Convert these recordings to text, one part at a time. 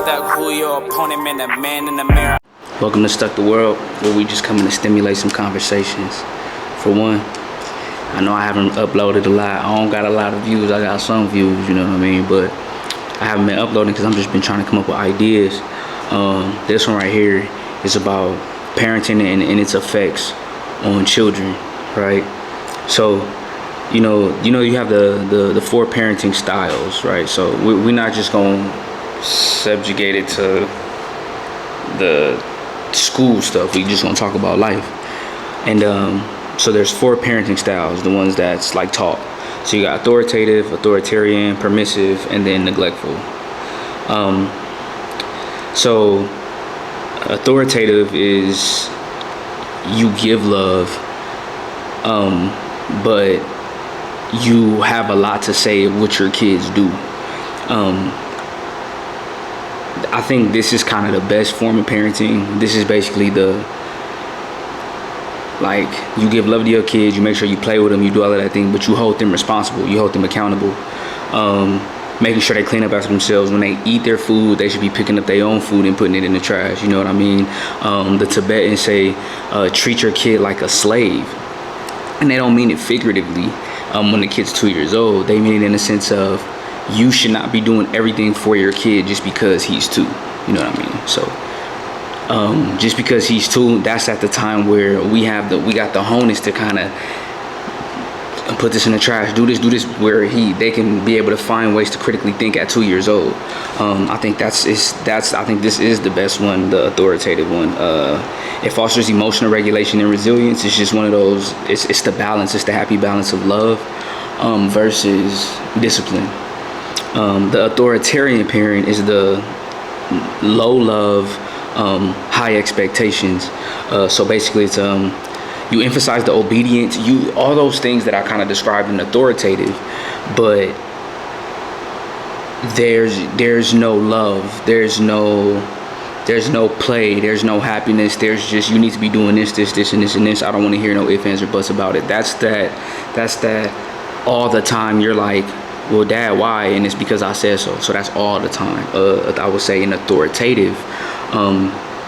Stuck who your opponent, man, the man in the mirror. Welcome to Stuck the World, where we just coming to stimulate some conversations. For one, I know I haven't uploaded a lot. I don't got a lot of views. I got some views, you know what I mean? But I haven't been uploading because I'm just been trying to come up with ideas. This one right here is about parenting and its effects on children, right? So, you have the four parenting styles, right? So we're not just gonna subjugate it to the school stuff. We just gonna talk about life. And so there's four parenting styles, the ones that's like taught. So you got authoritative, authoritarian, permissive, and then neglectful. So authoritative is you give love, but you have a lot to say of what your kids do. I think this is kind of the best form of parenting. This is basically you give love to your kids, you make sure you play with them, you do all of that thing, but you hold them responsible, you hold them accountable. Making sure they clean up after themselves. When they eat their food, they should be picking up their own food and putting it in the trash, you know what I mean? The Tibetans say, treat your kid like a slave. And they don't mean it figuratively when the kid's 2 years old. They mean it in the sense of, you should not be doing everything for your kid just because he's 2. You know what I mean? So just because he's 2, that's at the time where we got the honus to kind of put this in the trash, do this, where they can be able to find ways to critically think at 2 years old. I think I think this is the best one, the authoritative one. It fosters emotional regulation and resilience. It's just one of those. It's the balance. It's the happy balance of love versus discipline. The authoritarian parent is the low love, high expectations. So basically, it's you emphasize the obedience, all those things that I kind of described in authoritative, but there's no love, there's no play, there's no happiness. There's just, you need to be doing this, and this. I don't want to hear no ifs, ands, or buts about it. That's that all the time. You're like, well, Dad, why? And it's because I said so. So that's all the time. I would say in authoritative,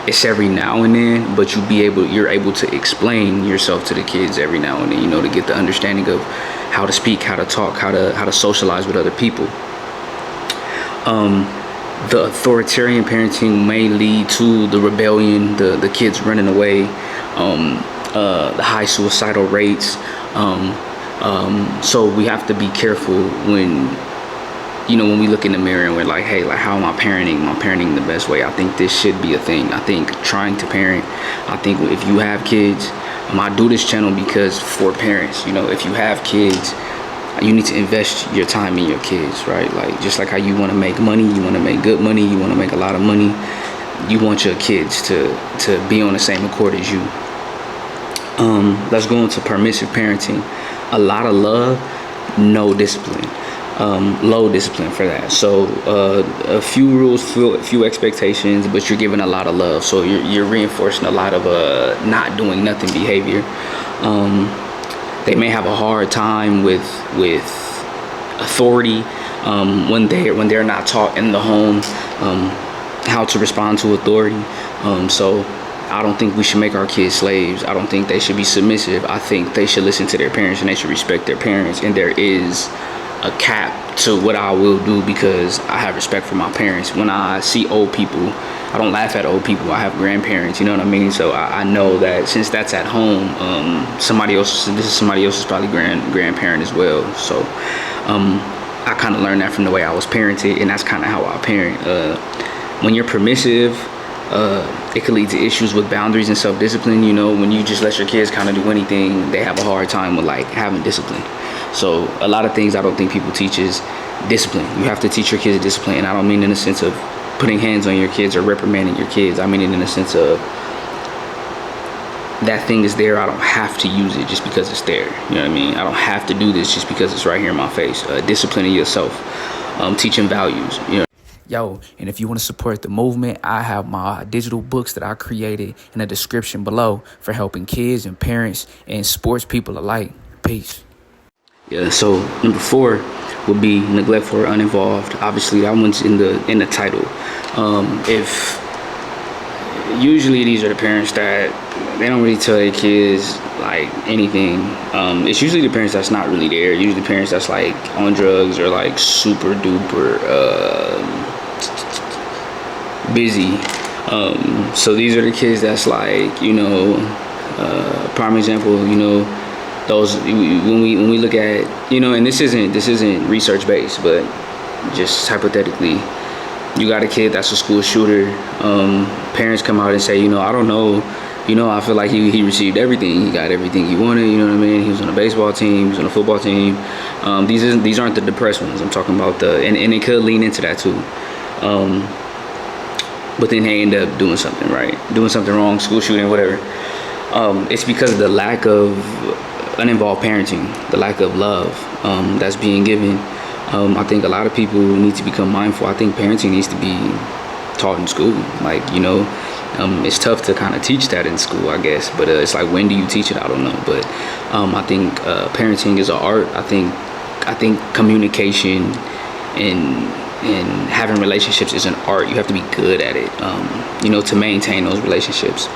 it's every now and then, but you're able to explain yourself to the kids every now and then, to get the understanding of how to speak, how to talk, how to socialize with other people. The authoritarian parenting may lead to the rebellion, the kids running away, the high suicidal rates. So we have to be careful when we look in the mirror and we're like, hey, how am I parenting? Am I parenting the best way? I think this should be a thing. I think trying to parent, I think if you have kids, I do this channel because for parents, if you have kids, you need to invest your time in your kids, right? Just like how you want to make money, you want to make good money, you want to make a lot of money, you want your kids to be on the same accord as you. Let's go into permissive parenting. A lot of love, no discipline. Low discipline for that. So a few rules, few expectations, but you're giving a lot of love. So you're reinforcing a lot of not doing nothing behavior. They may have a hard time with authority when they're not taught in the home how to respond to authority. So I don't think we should make our kids slaves. I don't think they should be submissive. I think they should listen to their parents and they should respect their parents. And there is a cap to what I will do because I have respect for my parents. When I see old people, I don't laugh at old people. I have grandparents, you know what I mean? So I know that since that's at home, this is somebody else's probably grandparent as well. So I kind of learned that from the way I was parented, and that's kind of how I parent. When you're permissive, it could lead to issues with boundaries and self-discipline. When you just let your kids kind of do anything, they have a hard time with having discipline. So a lot of things I don't think people teach is discipline. You have to teach your kids discipline, and I don't mean in the sense of putting hands on your kids or reprimanding your kids. I mean it in the sense of that thing is there. I don't have to use it just because it's there. You know what I mean? I don't have to do this just because it's right here in my face. Disciplining yourself, teaching values. Yo, and if you want to support the movement, I have my digital books that I created in the description below for helping kids and parents and sports people alike. Peace. Yeah, so number 4 would be neglectful or uninvolved. Obviously, that one's in the title. If usually these are the parents that they don't really tell their kids like anything. It's usually the parents that's not really there. Usually the parents that's like on drugs or like super duper busy. So these are the kids that's like, prime example, those when we look at, and this isn't research based, but just hypothetically, you got a kid that's a school shooter. Parents come out and say, I don't know, I feel like he received everything. He got everything he wanted. You know what I mean? He was on a baseball team. He was on a football team. These aren't the depressed ones. I'm talking about and it could lean into that too. But then they end up doing something right, doing something wrong, school shooting, whatever. It's because of the lack of uninvolved parenting, the lack of love that's being given. I think a lot of people need to become mindful. I think parenting needs to be taught in school. Like, it's tough to kind of teach that in school, I guess. But it's like, when do you teach it? I don't know. But I think parenting is an art. I think communication and having relationships is an art. You have to be good at it, to maintain those relationships.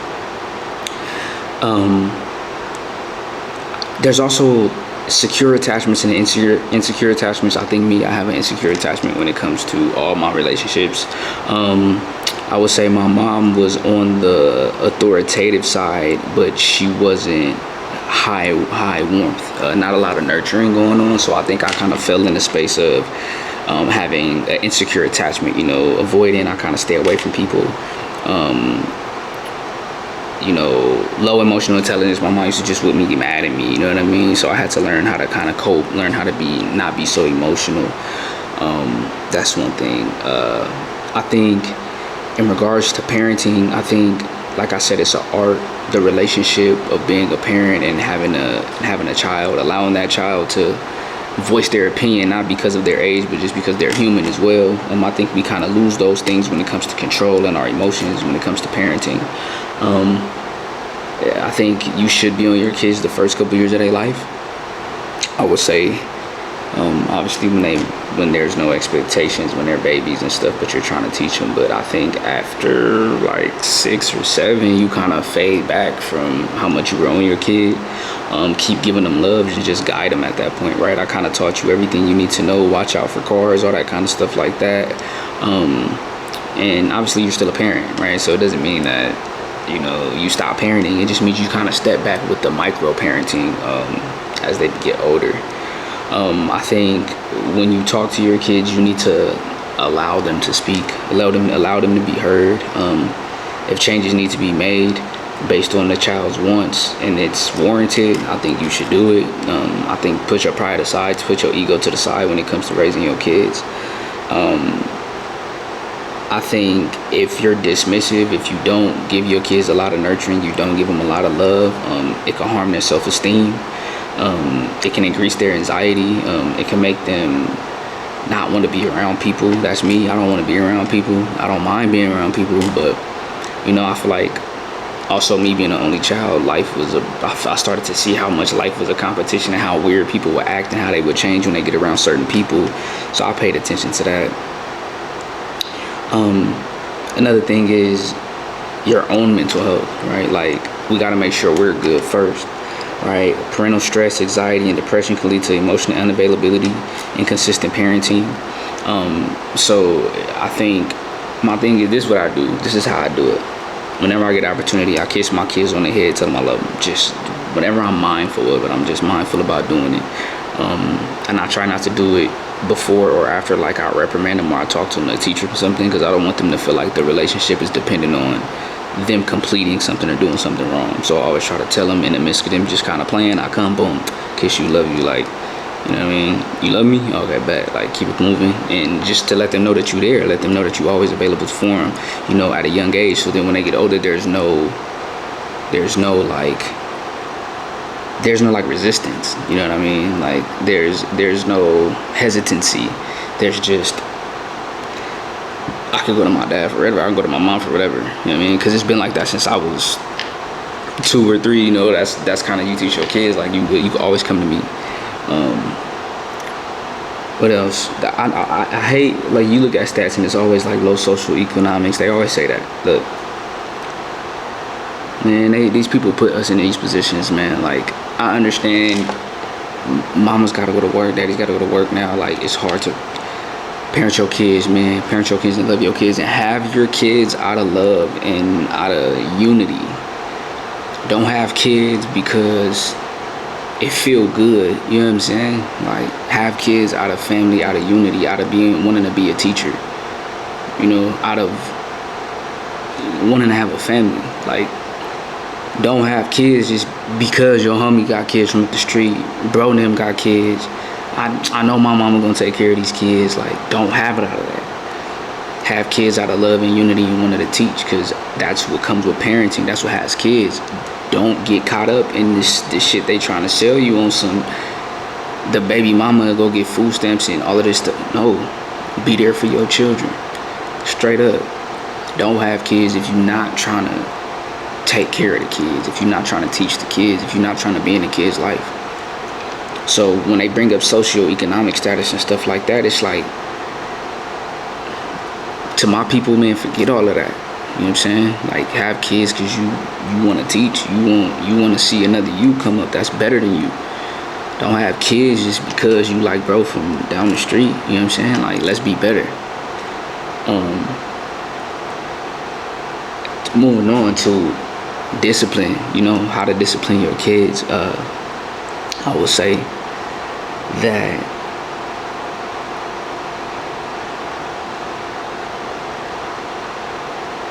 There's also secure attachments and insecure attachments. I have an insecure attachment when it comes to all my relationships. I would say my mom was on the authoritative side, but she wasn't high warmth. Not a lot of nurturing going on. So I think I kind of fell in the space of having an insecure attachment. Avoiding. I kind of stay away from people. Low emotional intelligence. My mom used to just with me, get mad at me. You know what I mean? So I had to learn how to kind of cope, learn how to not be so emotional. That's one thing. I think in regards to parenting, I think, like I said, it's an art. The relationship of being a parent and having a child, allowing that child to voice their opinion, not because of their age, but just because they're human as well. I think we kind of lose those things when it comes to control and our emotions when it comes to parenting. I think you should be on your kids the first couple years of their life. I would say, obviously when there's no expectations, when they're babies and stuff, but you're trying to teach them. But I think after like 6 or 7, you kind of fade back from how much you were on your kid. Keep giving them love and just guide them at that point, right? I kind of taught you everything you need to know. Watch out for cars, all that kind of stuff like that. And obviously you're still a parent, right? So it doesn't mean that you stop parenting. It just means you kind of step back with the micro parenting as they get older. I think when you talk to your kids, you need to allow them to speak, allow them to be heard. If changes need to be made based on the child's wants and it's warranted, I think you should do it. I think put your pride aside, put your ego to the side when it comes to raising your kids. I think if you're dismissive, if you don't give your kids a lot of nurturing, you don't give them a lot of love, it can harm their self-esteem. It can increase their anxiety. It can make them not want to be around people. That's me. I don't want to be around people. I don't mind being around people, but I feel like also me being an only child, I started to see how much life was a competition and how weird people would act and how they would change when they get around certain people. So I paid attention to that. Another thing is your own mental health, right? Like, we got to make sure we're good first, right? Parental stress, anxiety, and depression can lead to emotional unavailability and inconsistent parenting. So I think my thing is, this is what I do. This is how I do it. Whenever I get an opportunity, I kiss my kids on the head, tell them I love them. Just whenever I'm mindful of it, I'm just mindful about doing it. And I try not to do it before or after, like, I reprimand them or I talk to them, a teacher or something, because I don't want them to feel like the relationship is dependent on them completing something or doing something wrong. So I always try to tell them in the midst of them just kind of playing, I come, boom, kiss you, love you, like, you know what I mean? You love me? Okay, bet. Like, keep it moving. And just to let them know that you're there, let them know that you're always available for them, at a young age. So then when they get older, there's no resistance. You know what I mean? Like, there's no hesitancy. There's just, I could go to my dad for whatever, I can go to my mom for whatever. You know what I mean? Because it's been like that since I was 2 or 3. That's kind of, you teach your kids, like, you can always come to me. What else? I hate, like, you look at stats and it's always like low social economics. They always say that. Look, man, these people put us in these positions, man. Like, I understand mama's got to go to work, daddy's got to go to work now. Like, it's hard to parent your kids, man. Parent your kids and love your kids and have your kids out of love and out of unity. Don't have kids because it feel good, you know what I'm saying? Like, have kids out of family, out of unity, out of wanting to be a teacher, you know, out of wanting to have a family. Like, don't have kids just because your homie got kids from the street, bro and them got kids. I know my mama gonna take care of these kids. Like, don't have it out of that. Have kids out of love and unity and wanting to teach, because that's what comes with parenting. That's what has kids. Don't get caught up in this shit they trying to sell you on some, the baby mama go get food stamps and all of this stuff. No, be there for your children. Straight up. Don't have kids if you're not trying to take care of the kids, if you're not trying to teach the kids, if you're not trying to be in the kids' life. So when they bring up socioeconomic status and stuff like that, it's like, to my people, man, forget all of that. You know what I'm saying? Like, have kids because you want to teach. You want to see another you come up that's better than you. Don't have kids just because you like bro from down the street. You know what I'm saying? Like, let's be better. Moving on to discipline. You know, how to discipline your kids. I would say that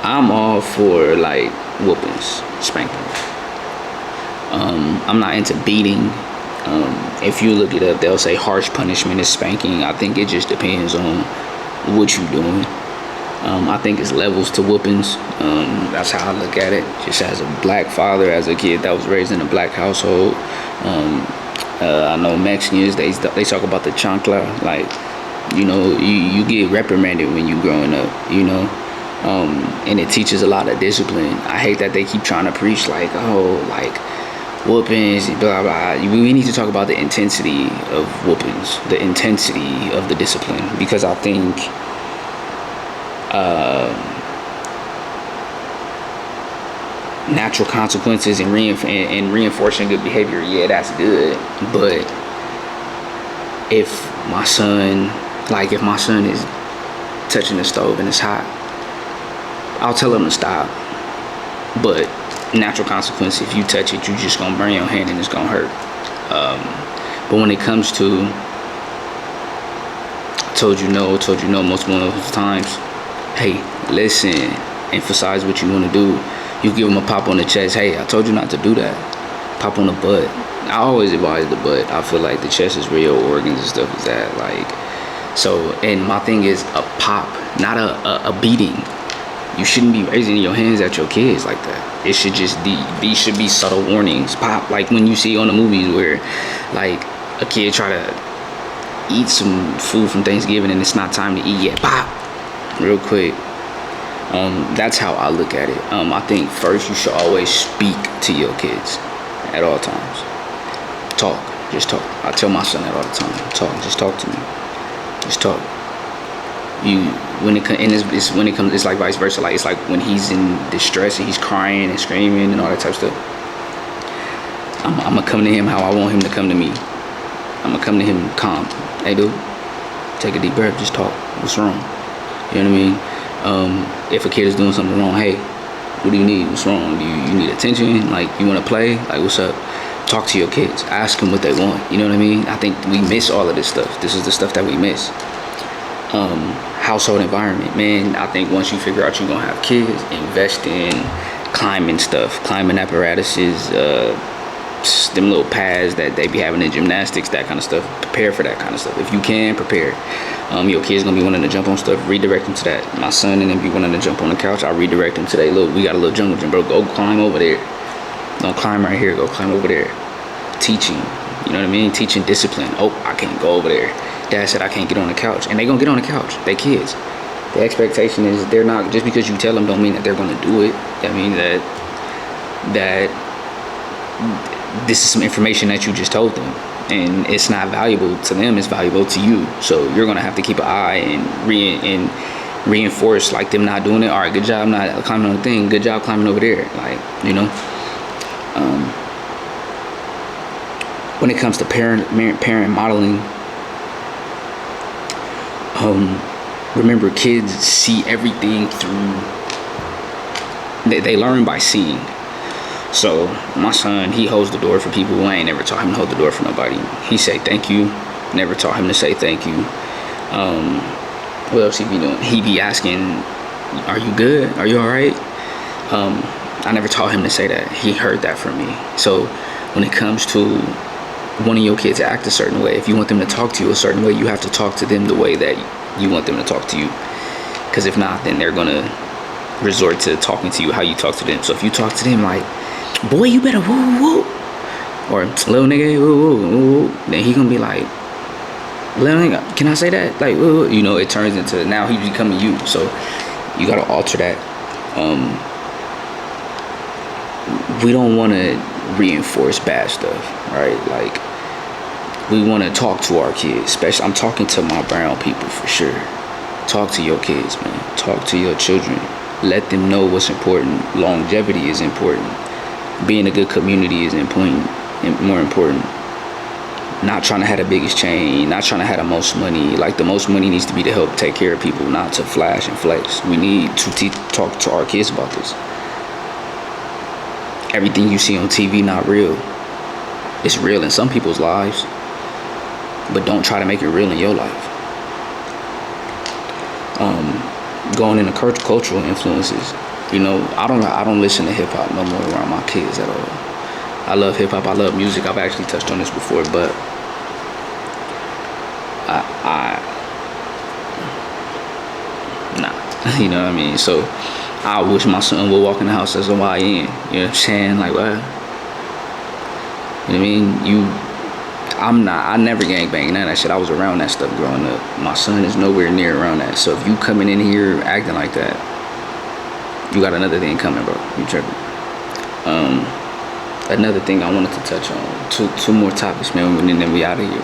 I'm all for, like, whoopings, spankings. I'm not into beating. If you look it up, they'll say harsh punishment is spanking. I think it just depends on what you're doing. I think it's levels to whoopings. That's how I look at it. Just as a black father, as a kid that was raised in a black household. I know Mexicans, they talk about the chancla. Like, you know, you get reprimanded when you growing up, you know. And it teaches a lot of discipline. I hate that they keep trying to preach like, oh, like, whoopings, blah, blah. We need to talk about the intensity of whoopings, the intensity of the discipline, because I think natural consequences and reinforcing good behavior, yeah, that's good. But if my son is touching the stove and it's hot, I'll tell him to stop. But natural consequence, if you touch it, you're just gonna burn your hand and it's gonna hurt. But when it comes to told you no multiple times, hey, listen, emphasize what you want to do. You give them a pop on the chest. Hey, I told you not to do that. Pop on the butt. I always advise the butt. I feel like the chest is where your organs and stuff is at. Like, so, and my thing is a pop, not a beating. You shouldn't be raising your hands at your kids like that. It should just be, these should be subtle warnings. Pop, like when you see on the movies where, like, a kid try to eat some food from Thanksgiving and it's not time to eat yet. Pop, real quick. That's how I look at it. I think first you should always speak to your kids at all times. Talk, just talk. I tell my son that all the time. Talk, just talk to me. Just talk. It's like vice versa. Like, it's like when he's in distress and he's crying and screaming and all that type of stuff. I'm gonna come to him how I want him to come to me. I'm gonna come to him calm. Hey, dude, take a deep breath. Just talk. What's wrong? You know what I mean? If a kid is doing something wrong, hey, what do you need? What's wrong? Do you need attention? Like, you want to play? Like, what's up? Talk to your kids. Ask them what they want. You know what I mean? I think we miss all of this stuff. This is the stuff that we miss. Household environment, man. I think once you figure out you're gonna have kids, invest in climbing stuff, climbing apparatuses, them little pads that they be having in gymnastics, that kind of stuff. Prepare for that kind of stuff. If you can, prepare. Your kids gonna be wanting to jump on stuff, redirect them to that. My son and them be wanting to jump on the couch, I redirect them to that. Look, we got a little jungle gym, bro. Go climb over there. Don't climb right here. Go climb over there. Teaching, you know what I mean? Teaching discipline. Oh, I can't go over there. Dad said I can't get on the couch, and they gonna get on the couch. They kids. The expectation is they're not, just because you tell them don't mean that they're gonna do it. I mean that this is some information that you just told them. and it's not valuable to them, it's valuable to you. So you're gonna have to keep an eye and reinforce like them not doing it. All right, good job not climbing on the thing, good job climbing over there. Like, you know, when it comes to parent modeling, remember, kids see everything through, they learn by seeing. So my son, he holds the door for people. I ain't never taught him to hold the door for nobody. He say thank you. Never taught him to say thank you. What else he be doing? He be asking, are you good? Are you all right? I never taught him to say that. He heard that from me. So when it comes to wanting your kids to act a certain way, if you want them to talk to you a certain way, you have to talk to them the way that you want them to talk to you. Because if not, then they're going to resort to talking to you how you talk to them. So if you talk to them like, boy, you better woo woo, or little nigga woo woo woo, then he gonna be like, little nigga, can I say that? Like, woo woo. You know, it turns into, now he's becoming you. So you gotta alter that. We don't want to reinforce bad stuff, right? Like, we want to talk to our kids, especially, I'm talking to my brown people for sure. Talk to your kids, man. Talk to your children. Let them know what's important. Longevity is important. Being a good community is important, and more important. Not trying to have the biggest chain, not trying to have the most money. Like, the most money needs to be to help take care of people, not to flash and flex. We need to talk to our kids about this. Everything you see on TV not real. It's real in some people's lives, but don't try to make it real in your life. Going into cultural influences, you know, I don't listen to hip hop no more around my kids at all. I love hip hop. I love music. I've actually touched on this before, but nah, you know what I mean. So I wish my son would walk in the house as a YN. You know what I'm saying? Like, what? You know what I mean? I never gangbang, none of that shit. I was around that stuff growing up. My son is nowhere near around that. So if you coming in here acting like that, you got another thing coming, bro. You tripping. Another thing I wanted to touch on, two more topics, man, and then we out of here.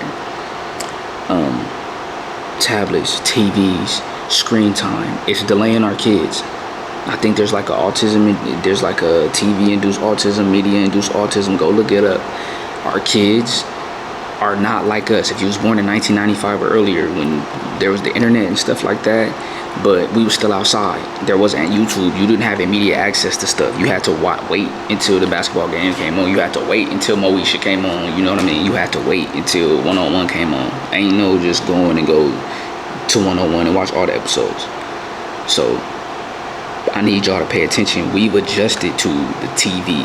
Tablets, TVs, screen time. It's delaying our kids. I think there's like a TV-induced autism, media-induced autism. Go look it up. Our kids are not like us. If you was born in 1995 or earlier, when there was the internet and stuff like that, but we were still outside. There wasn't YouTube. You didn't have immediate access to stuff. You had to wait until the basketball game came on. You had to wait until Moesha came on. You know what I mean? You had to wait until 101 came on. Ain't no just going and go to 101 and watch all the episodes. So I need y'all to pay attention. We've adjusted to the TV.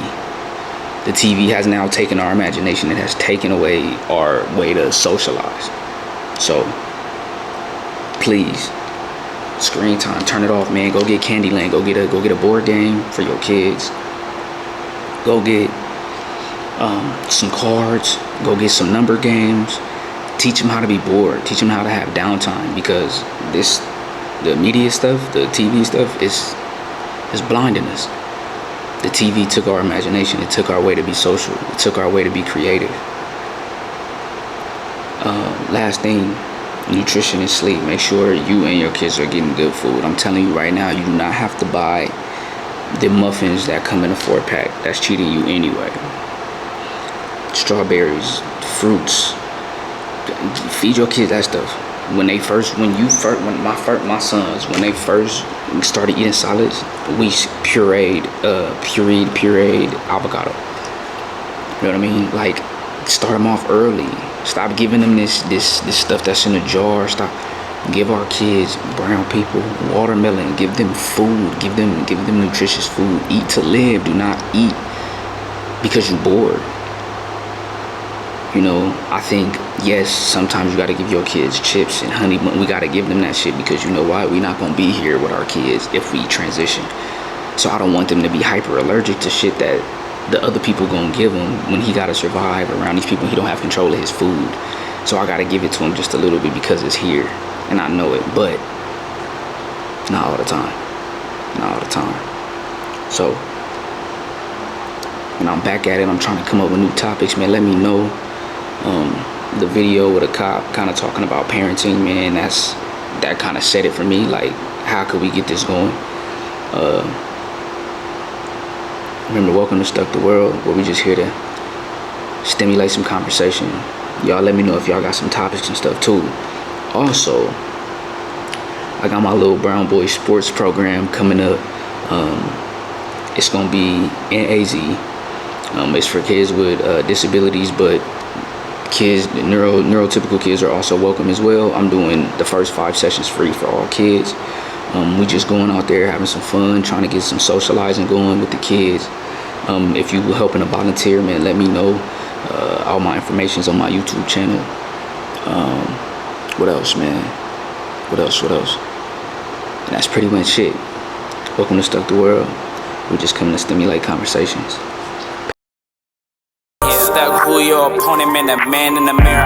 The TV has now taken our imagination. It has taken away our way to socialize. So please, screen time, turn it off, man. Go get Candyland. Go get a board game for your kids. Go get some cards. Go get some number games. Teach them how to be bored. Teach them how to have downtime, because the media stuff, the TV stuff is blinding us. The TV took our imagination. It took our way to be social. It took our way to be creative. Last thing, nutrition and sleep. Make sure you and your kids are getting good food. I'm telling you right now, you do not have to buy the muffins that come in a 4-pack. That's cheating you anyway. Strawberries, fruits. Feed your kids that stuff. When my sons, when they first started eating solids, we pureed avocado. You know what I mean? Like, start them off early. Stop giving them this stuff that's in a jar. Stop. Give our kids, brown people, watermelon. Give them food. Give them nutritious food. Eat to live. Do not eat because you're bored. You know, I think, yes, sometimes you got to give your kids chips and honey, but we got to give them that shit, because you know why? We're not going to be here with our kids if we transition. So I don't want them to be hyper allergic to shit that the other people going to give him when he got to survive around these people. He don't have control of his food. So I got to give it to him just a little bit because it's here. And I know it, but not all the time. Not all the time. So when I'm back at it, I'm trying to come up with new topics, man. Let me know. The video with a cop kind of talking about parenting, man, that kind of set it for me. Like, how could we get this going? Remember, welcome to Stuck the World, where we just here to stimulate some conversation. Y'all let me know if y'all got some topics and stuff too. Also, I got my little Brown Boy sports program coming up. It's gonna be in AZ. It's for kids with disabilities, but kids, neurotypical kids are also welcome as well. I'm doing the first 5 sessions free for all kids. We just going out there having some fun, trying to get some socializing going with the kids. If you helping to volunteer, man, let me know. All my information's on my YouTube channel. What else, man? What else? And that's pretty much it. Welcome to Stuck the World. We're just coming to stimulate conversations. Stuck, who your opponent, man, the man in the mirror.